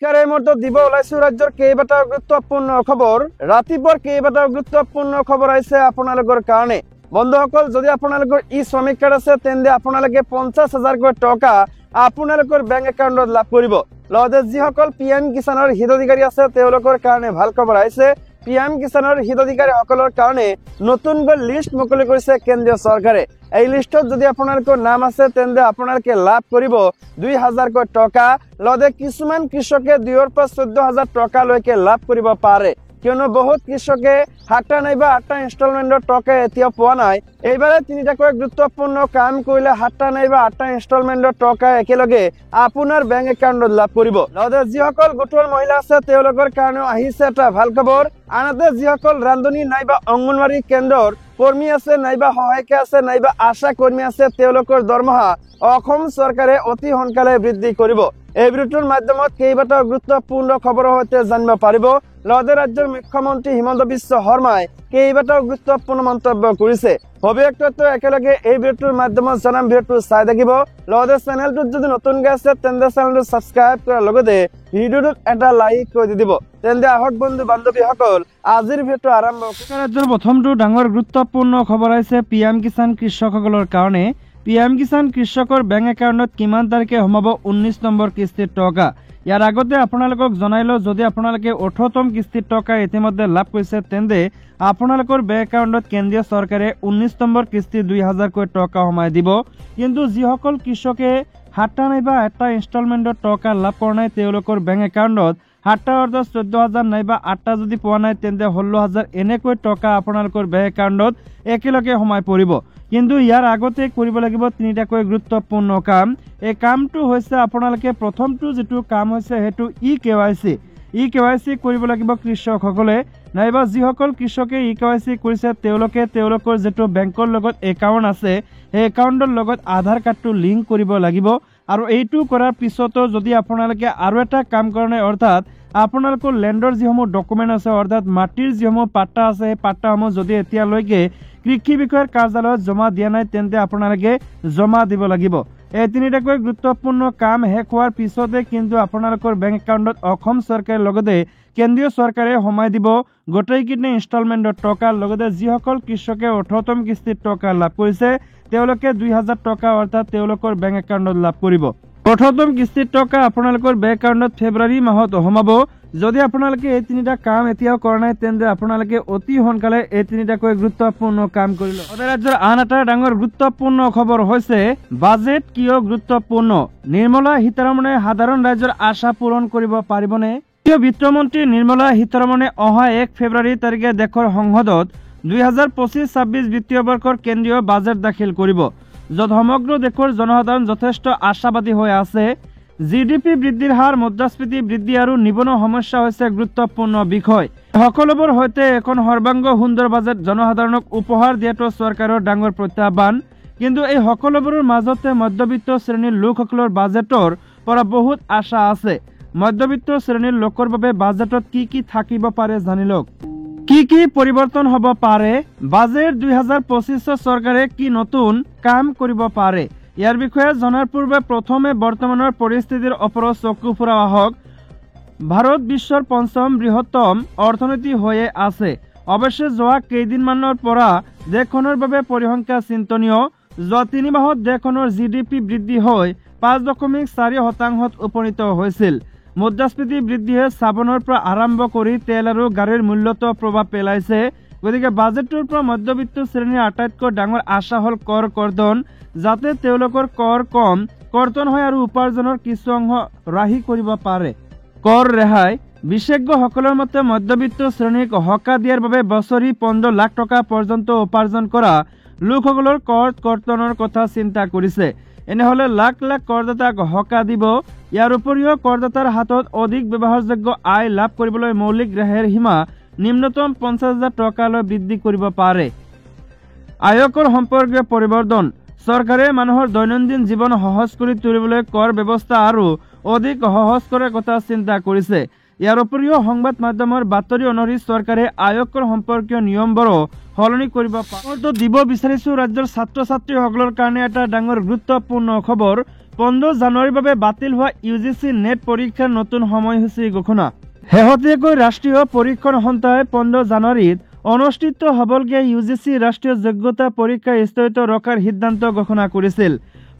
নমস্কাৰ, এই মুহূৰ্তত দিব ওলাইছো ৰাজ্যৰ কেইবাটাও গুৰুত্বপূৰ্ণ খবৰ। ৰাতিপুৱাৰ কেইবাটাও গুৰুত্বপূৰ্ণ খবৰ আহিছে আপোনালোকৰ কাৰণে। বন্ধুসকল, যদি আপোনালোকৰ ই শ্ৰমিক কাৰ্ড আছে তেন্তে আপোনালোকে 50,000 টকা আপোনালোকৰ বেংক একাউণ্টত লাভ কৰিব। লগতে যিসকল PM কিষাণৰ হিতাধিকাৰী আছে তেওঁলোকৰ কাৰণে ভাল খবৰ আহিছে। PM কিষাণৰ হিতাধিকাৰীসকলৰ কাৰণে নতুনকৈ লিষ্ট মুকলি কৰিছে কেন্দ্ৰীয় চৰকাৰে। এই লিষ্টত যদি আপোনালোকৰ নাম আছে তেন্তে আপোনালোকে লাভ কৰিব 2,000 টকা। লগতে কিছুমান কৃষকে 2,000 পৰা 14,000 টকালৈকে লাভ কৰিব পাৰে, কিয়নো বহুত কৃষকে 7টা নাইবা 8টা ইনষ্টলমেণ্টৰ টকা এতিয়াও পোৱা নাই। এইবাৰে 3টাকৈ গুৰুত্বপূৰ্ণ কাম কৰিলে 7টা নাইবা 8টা ইনষ্টলমেণ্টৰ টকা একেলগে আপোনাৰ বেংক একাউণ্টত লাভ কৰিব। লগতে যিসকল গোটৰ মহিলা আছে তেওঁলোকৰ কাৰণেও আহিছে এটা ভাল খবৰ। আনহাতে যিসকল ৰান্ধনী নাইবা অংগনৱাড়ী কেন্দ্ৰৰ কৰ্মী আছে নাইবা সহায়িকা আছে নাইবা আশা কৰ্মী আছে তেওঁলোকৰ দৰমহা অসম চৰকাৰে অতি সোনকালে বৃদ্ধি কৰিব। এই ভিডিঅ'টোৰ মাধ্যমত কেইবাটাও গুৰুত্বপূৰ্ণ খবৰৰ সৈতে জানিব পাৰিব। লগতে ৰাজ্যৰ মুখ্যমন্ত্ৰী হিমন্ত বিশ্ব শৰ্মাই কেইবাটাও গুৰুত্বপূৰ্ণ মন্তব্য কৰিছে। সবিশেষটো একেলগে এই ভিডিঅ'টোৰ মাধ্যমত জনাম, ভিডিঅ'টো চাই থাকিব। লগতে চেনেলটোত যদি নতুনকৈ আছে তেন্তে চেনেলটো ছাবস্ক্ৰাইব কৰাৰ লগতে ভিডিঅ'টোত এটা লাইক কৰি দিব। তেন্তে আহক বন্ধু বান্ধৱীসকল, আজিৰ ভিডিঅ'টো আৰম্ভ কৰোঁ। ৰাজ্যৰ প্ৰথমটো ডাঙৰ গুৰুত্বপূৰ্ণ খবৰ আহিছে PM কিষাণ কৃষকসকলৰ কাৰণে। PM কিষাণ কৃষকৰ বেংক একাউণ্টত কিমান তাৰিখে সোমাব 19 নম্বৰ কিস্তিৰ টকা। ইয়াৰ আগতে আপোনালোকক জনাইলো, যদি আপোনালোকে 18তম কিস্তিৰ টকা ইতিমধ্যে লাভ কৰিছে তেন্তে আপোনালোকৰ বেংক একাউণ্টত কেন্দ্ৰীয় চৰকাৰে 19 নম্বৰ কিস্তি 2,000 টকা সোমাই দিব। কিন্তু যিসকল কৃষকে 7টা নাইবা 8টা ইনষ্টলমেণ্টৰ টকা লাভ কৰা নাই তেওঁলোকৰ বেংক একাউণ্টত 7টা অৰ্থাৎ 14,000 নাইবা 8টা যদি পোৱা নাই তেন্তে 16,000 এনেকৈ টকা আপোনালোকৰ বেংক একাউণ্টত একেলগে সোমাই পৰিব। কিন্তু ইয়াৰ আগতে কৰিব লাগিব 3টাকৈ গুৰুত্বপূৰ্ণ কাম। এই কামটো হৈছে আপোনালোকে প্ৰথমটো যিটো কাম হৈছে সেইটো ই-KYC কৰিব লাগিব কৃষকসকলে, নাইবা যিসকল কৃষকে ই-KYC কৰিছে তেওঁলোকে তেওঁলোকৰ যিটো বেংকৰ লগত একাউণ্ট আছে সেই একাউণ্টৰ লগত আধাৰ কাৰ্ডটো লিংক কৰিব লাগিব। আৰু এইটো কৰাৰ পিছতো যদি আপোনালোকে আৰু এটা কাম কৰা নাই, অৰ্থাৎ আপোনালোকৰ লেণ্ডৰ যিসমূহ ডকুমেণ্ট আছে অৰ্থাৎ মাটিৰ যিসমূহ পাট্টা আছে সেই পাট্টাসমূহ যদি এতিয়ালৈকে কৃষি বিষয়াৰ কাৰ্যালয়ত জমা দিয়া নাই তেন্তে আপোনালোকে জমা দিব লাগিব। এই 3টাকৈ গুৰুত্বপূৰ্ণ কাম শেষ হোৱাৰ পিছতে কিন্তু আপোনালোকৰ বেংক একাউণ্টত অসম চৰকাৰৰ লগতে কেন্দ্ৰীয় চৰকাৰে সোমাই দিব গোটেইখিনি ইনষ্টলমেণ্টৰ টকা। লগতে যিসকল কৃষকে 18তম কিস্তিৰ টকা লাভ কৰিছে তেওঁলোকে 2,000 টকা অৰ্থাৎ তেওঁলোকৰ বেংক একাউণ্টত লাভ কৰিব। 18তম কিস্তিৰ টকা আপোনালোকৰ বেংক একাউণ্টত ফেব্ৰুৱাৰী মাহত সোমাব। যদি আপোনালোকে এই 3টা কাম এতিয়াও কৰা নাই তেন্তে আপোনালোকে অতি সোনকালে এই 3টাকৈ গুৰুত্বপূৰ্ণ কাম কৰিলে। ৰাজ্যৰ আন এটা ডাঙৰ গুৰুত্বপূৰ্ণ খবৰ হৈছে বাজেট কিয় গুৰুত্বপূৰ্ণ। নিৰ্মলা সীতাৰমণে সাধাৰণ ৰাইজৰ আশা পূৰণ কৰিব পাৰিবনে? বিত্তমন্ত্ৰী নিৰ্মলা সীতাৰমণে অহা 1 ফেব্ৰুৱাৰী তাৰিখে দেশৰ সংসদত 2025-26 বিত্তীয় বৰ্ষৰ কেন্দ্ৰীয় বাজেট দাখিল কৰিব, য'ত সমগ্ৰ দেশৰ জনসাধাৰণ যথেষ্ট আশাবাদী হৈ আছে। GDP বৃদ্ধিৰ হাৰ, মুদ্ৰাস্ফীতি বৃদ্ধি আৰু নিবনুৱা সমস্যা হৈছে গুৰুত্বপূৰ্ণ বিষয়। সকলোবোৰ সৈতে এখন সৰ্বাংগ সুন্দৰ বাজেট জনসাধাৰণক উপহাৰ দিয়াটো চৰকাৰৰ ডাঙৰ প্ৰত্যাহ্বান। কিন্তু এই সকলোবোৰৰ মাজতে মধ্যবিত্ত শ্ৰেণীৰ লোকসকলৰ বাজেটৰ পৰা বহুত আশা আছে। মধ্যবিত্ত শ্ৰেণীৰ লোকৰ বাবে বাজেটত কি কি থাকিব পাৰে জানি লওক। কি কি পৰিৱৰ্তন হ'ব পাৰে? বাজেট 2025 চৰকাৰে কি নতুন কাম কৰিব পাৰে? ইয়াৰ বিষয়ে জনাৰ পূৰ্বে প্ৰথমে বৰ্তমানৰ পৰিস্থিতিৰ ওপৰত চকু ফুৰাও আহক। ভাৰত বিশ্বৰ 5ম বৃহত্তম অৰ্থনীতি হৈয়ে আছে। অৱশ্যে যোৱা কেইদিনমানৰ পৰা দেশখনৰ বাবে পৰিসংখ্যা চিন্তনীয়। যোৱা 3 মাহত দেশখনৰ GDP বৃদ্ধি হৈ 5.4% উপনীত হৈছিল। মুদ্ৰাস্ফীতি বৃদ্ধিয়ে চাবোনৰ পৰা আৰম্ভ কৰি তেল আৰু গাড়ীৰ মূল্যতো প্ৰভাৱ পেলাইছে। গতিকে বাজেটটোৰ পৰা মধ্যবিত্ত শ্ৰেণীৰ আটাইতকৈ ডাঙৰ আশা হ'ল কৰ কৰ্তন, যাতে তেওঁলোকৰ কৰ কম কৰ্তন হয় আৰু উপাৰ্জনৰ কিছু অংশ ৰাহি কৰিব পাৰে। কৰ ৰেহাই। বিশেষজ্ঞসকলৰ মতে মধ্যবিত্ত শ্ৰেণীক সকাহ দিয়াৰ বাবে বছৰি 15 লাখ টকা পৰ্যন্ত উপাৰ্জন কৰা লোকসকলৰ কৰ কৰ্তনৰ কথা চিন্তা কৰিছে। এনেহলে লাখ লাখ কৰদাতাক সকাহ দিব। ইয়াৰ উপৰিও কৰদাতাৰ হাতত অধিক ব্যৱহাৰযোগ্য আয় লাভ কৰিবলৈ মৌলিক ৰেহাইৰ সীমা নিম্নতম 50,000 টকালৈ বৃদ্ধি কৰিব পাৰে। আয়কৰ সম্পৰ্কীয় পৰিৱৰ্তন। চৰকাৰে মানুহৰ দৈনন্দিন জীৱন সহজ কৰি তুলিবলৈ কৰ ব্যৱস্থা আৰু অধিক সহজ কৰাৰ কথা চিন্তা কৰিছে। ইয়াৰ উপৰিও সংবাদ মাধ্যমৰ বাতৰি অনুসৰি চৰকাৰে আয়কৰ সম্পৰ্কীয় নিয়মবোৰো সলনি কৰিব পাৰে। দিব বিচাৰিছো ৰাজ্যৰ ছাত্ৰ ছাত্ৰীসকলৰ কাৰণে এটা ডাঙৰ গুৰুত্বপূৰ্ণ খবৰ। 15 জানুৱাৰীৰ বাবে বাতিল হোৱা UGC নেট পৰীক্ষাৰ নতুন সময়সূচী ঘোষণা। শেহতীয়াকৈ ৰাষ্ট্ৰীয় পৰীক্ষণ সন্থাই 15 জানুৱাৰীত অনুষ্ঠিত হ'বলগীয়া UGC ৰাষ্ট্ৰীয় যোগ্যতা পৰীক্ষা স্থগিত ৰখাৰ সিদ্ধান্ত ঘোষণা কৰিছিল।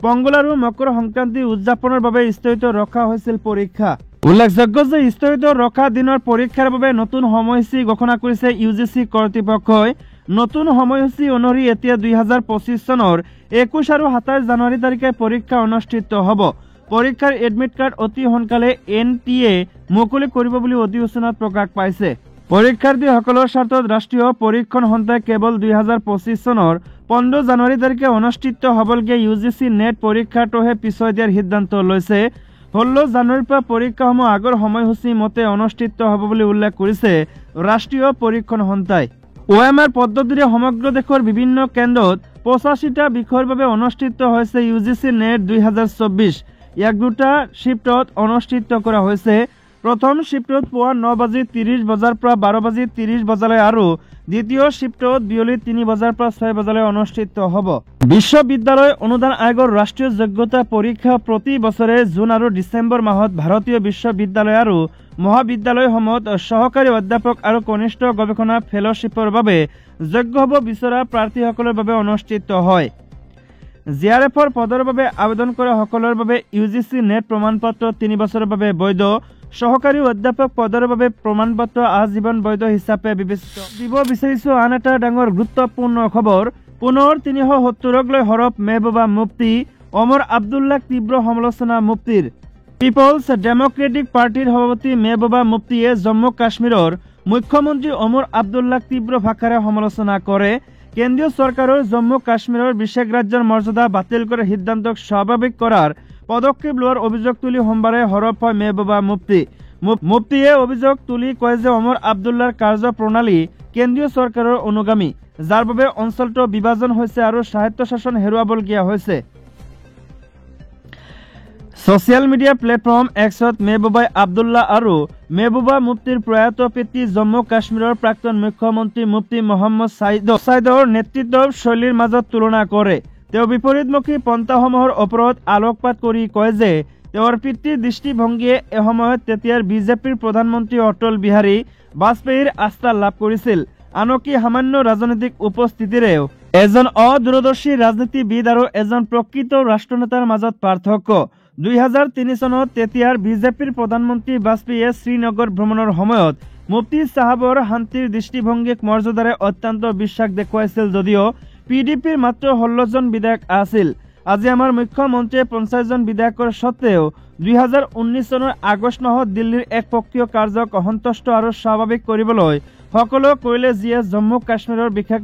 পংগল আৰু মকৰ সংক্ৰান্তি উদযাপনৰ বাবে স্থগিত ৰখা হৈছিল পৰীক্ষা। উল্লেখযোগ্য যে স্থগিত ৰখা দিনৰ পৰীক্ষাৰ বাবে নতুন সময়সূচী ঘোষণা কৰিছে UGC কৰ্তৃপক্ষই। নতুন সময়সূচী অনুসৰি এতিয়া 2025 চনৰ 21 আৰু 27 জানুৱাৰী তাৰিখে পৰীক্ষা অনুষ্ঠিত হ'ব। পৰীক্ষাৰ এডমিট কাৰ্ড অতি সোনকালে NTA মুকলি কৰিব বুলি অধিসূচনাত প্ৰকাশ পাইছে। পৰীক্ষাৰ্থীসকলৰ স্বাৰ্থত ৰাষ্ট্ৰীয় পৰীক্ষণ সন্থাই কেৱল 2025 চনৰ 15 জানুৱাৰী তাৰিখে অনুষ্ঠিত হ'বলগীয়া UGC নেট পৰীক্ষাটোহে পিছুৱাই দিয়াৰ সিদ্ধান্ত লৈছে। 16 জানুৱাৰীৰ পৰা পৰীক্ষাসমূহ আগৰ সময়সূচী মতে অনুষ্ঠিত হ'ব বুলি উল্লেখ কৰিছে ৰাষ্ট্ৰীয় পৰীক্ষণ সন্থাই। OMR পদ্ধতিৰে সমগ্ৰ দেশৰ বিভিন্ন কেন্দ্ৰত 85টা বিষয়ৰ বাবে অনুষ্ঠিত হৈছে UGC নেট 2024। ইয়াক দুটা শিফ্টত অনুষ্ঠিত কৰা হৈছে। প্ৰথম শিফ্টত পুৱা 9:30 বজাৰ পৰা 12:30 বজালৈ আৰু দ্বিতীয় শিফ্টত বিয়লি 3 বজাৰ পৰা 6 বজালৈ অনুষ্ঠিত হ'ব। বিশ্ববিদ্যালয় অনুদান আয়োগৰ ৰাষ্ট্ৰীয় যোগ্যতা পৰীক্ষা প্ৰতি বছৰে জুন আৰু ডিচেম্বৰ মাহত ভাৰতীয় বিশ্ববিদ্যালয় আৰু মহাবিদ্যালয়সমূহত সহকাৰী অধ্যাপক আৰু কনিষ্ঠ গৱেষণা ফেলোশ্বিপৰ বাবে যোগ্য হ'ব বিচৰা প্ৰাৰ্থীসকলৰ বাবে অনুষ্ঠিত হয়। JRFৰ পদৰ বাবে আবেদন কৰা সকলৰ বাবে UGC নেট প্ৰমাণপত্ৰ 3 বছৰৰ বাবে বৈধ। সহকাৰী অধ্যাপক পদৰ বাবে প্ৰমাণপত্ৰ আজীৱন বৈধ হিচাপে বিবেচিত। দিব বিচাৰিছো আন এটা ডাঙৰ গুৰুত্বপূৰ্ণ খবৰ। পুনৰ 370ক লৈ হৰফ মেহবুবা মুফতি। ওমৰ আব্দুল্লাক তীব্ৰ সমালোচনা মুফতিৰ। পিপলছ ডেমক্ৰেটিক পাৰ্টিৰ সভাপতি মেহবুবা মুফতিয়ে জম্মু কাশ্মীৰৰ মুখ্যমন্ত্ৰী ওমৰ আব্দুল্লাক তীব্ৰ ভাষাৰে সমালোচনা কৰে। কেন্দ্ৰীয় চৰকাৰৰ জম্মু কাশ্মীৰৰ বিশেষ ৰাজ্যৰ মৰ্যাদা বাতিল কৰাৰ সিদ্ধান্তক স্বাভাৱিক কৰাৰ পদক্ষেপ লোৱাৰ অভিযোগ তুলি সোমবাৰে হৰফ হয় মেহবুবা মুফতি। মুফতিয়ে অভিযোগ তুলি কয় যে ওমৰ আব্দুল্লাৰ কাৰ্যপ্ৰণালী কেন্দ্ৰীয় চৰকাৰৰ অনুগামী, যাৰ বাবে অঞ্চলটো বিভাজন হৈছে আৰু স্বায়ত্তশাসন হেৰুৱাবলগীয়া হৈছে। ছচিয়েল মিডিয়া প্লেটফৰ্ম এক্সত মেহবুবাই আব্দুল্লাহ আৰু মেহবুবা মুফতিৰ প্ৰয়াত পিতৃ জম্মু কাশ্মীৰৰ প্ৰাক্তন মুখ্যমন্ত্ৰী মুফতি মহম্মদ ছাইদৰ নেতৃত্বৰ শৈলীৰ মাজত তুলনা কৰে। তেওঁ বিপৰীতমুখী পন্থাসমূহৰ ওপৰত আলোকপাত কৰি কয় যে তেওঁৰ পিতৃৰ দৃষ্টিভংগীয়ে এসময়ত তেতিয়াৰ বিজেপিৰ প্ৰধানমন্ত্ৰী অটল বিহাৰী বাজপেয়ীৰ আস্থা লাভ কৰিছিল। আনকি সামান্য ৰাজনৈতিক উপস্থিতিৰেও এজন অদূৰদৰ্শী ৰাজনীতিবিদ আৰু এজন প্ৰকৃত ৰাষ্ট্ৰনেতাৰ মাজত পাৰ্থক্য। 2003 চনত তেতিয়াৰ বিজেপিৰ প্ৰধানমন্ত্ৰী বাজপেয়ীয়ে শ্ৰীনগৰ ভ্ৰমণৰ সময়ত মুফতি চাহাবৰ শান্তিৰ দৃষ্টিভংগীক মৰ্যাদাৰে অত্যন্ত বিশ্বাস দেখুৱাইছিল যদিও PDPৰ মাত্ৰ 16 জন বিধায়ক আছিল। আজি আমাৰ মুখ্যমন্ত্ৰীয়ে 50 জন বিধায়কৰ স্বত্তেও 2019 চনৰ আগষ্ট মাহত দিল্লীৰ এক পক্ষীয় কাৰ্যক অসন্তুষ্ট আৰু স্বাভাৱিক কৰিবলৈ সকলো কৰিলে, যিয়ে জম্মু কাশ্মীৰৰ বিশেষ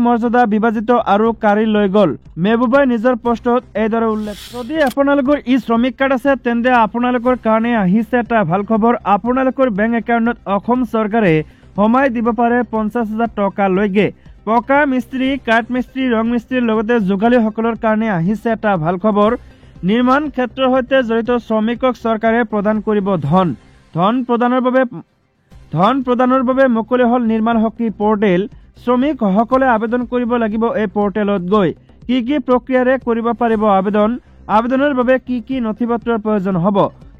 মৰ্যাদা বিভাজিত আৰু কাঢ়ি লৈ গ'ল। মেহবুবাই নিজৰ পোষ্টত এইদৰে উল্লেখ। যদি আপোনালোকৰ শ্ৰমিক কাৰ্ড আছে তেন্তে আপোনালোকৰ কাৰণে আহিছে এটা ভাল খবৰ। আপোনালোকৰ বেংক একাউণ্টত অসম চৰকাৰে সোমাই দিব পাৰে 50,000 টকালৈকে। পকা মিস্ত্ৰী, কাঠ মিস্ত্ৰী, ৰং মিস্ত্ৰীৰ লগতে যোগালীসকলৰ কাৰণে আহিছে এটা ভাল খবৰ। নিৰ্মাণ ক্ষেত্ৰৰ সৈতে জড়িত শ্ৰমিকক চৰকাৰে প্ৰদান কৰিব ধন প্ৰদানৰ বাবে মুকলি হ'ল নিৰ্মাণ শক্তি পৰ্টেল। শ্ৰমিকসকলে আবেদন কৰিব লাগিব এই পৰ্টেলত গৈ। কি কি প্ৰক্ৰিয়াৰে কৰিব পাৰিব আবেদন? আবেদনৰ বাবে কি কি নথিপত্ৰৰ প্ৰয়োজন হ'ব?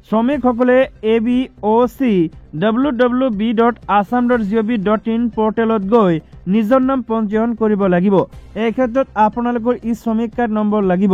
শ্ৰমিকসকলে aboc.www.assam.gov.in পৰ্টেলত গৈ নিজৰ নাম পঞ্জীয়ন কৰিব লাগিব। এই ক্ষেত্ৰত আপোনালোকৰ শ্ৰমিক কাৰ্ড নম্বৰ লাগিব।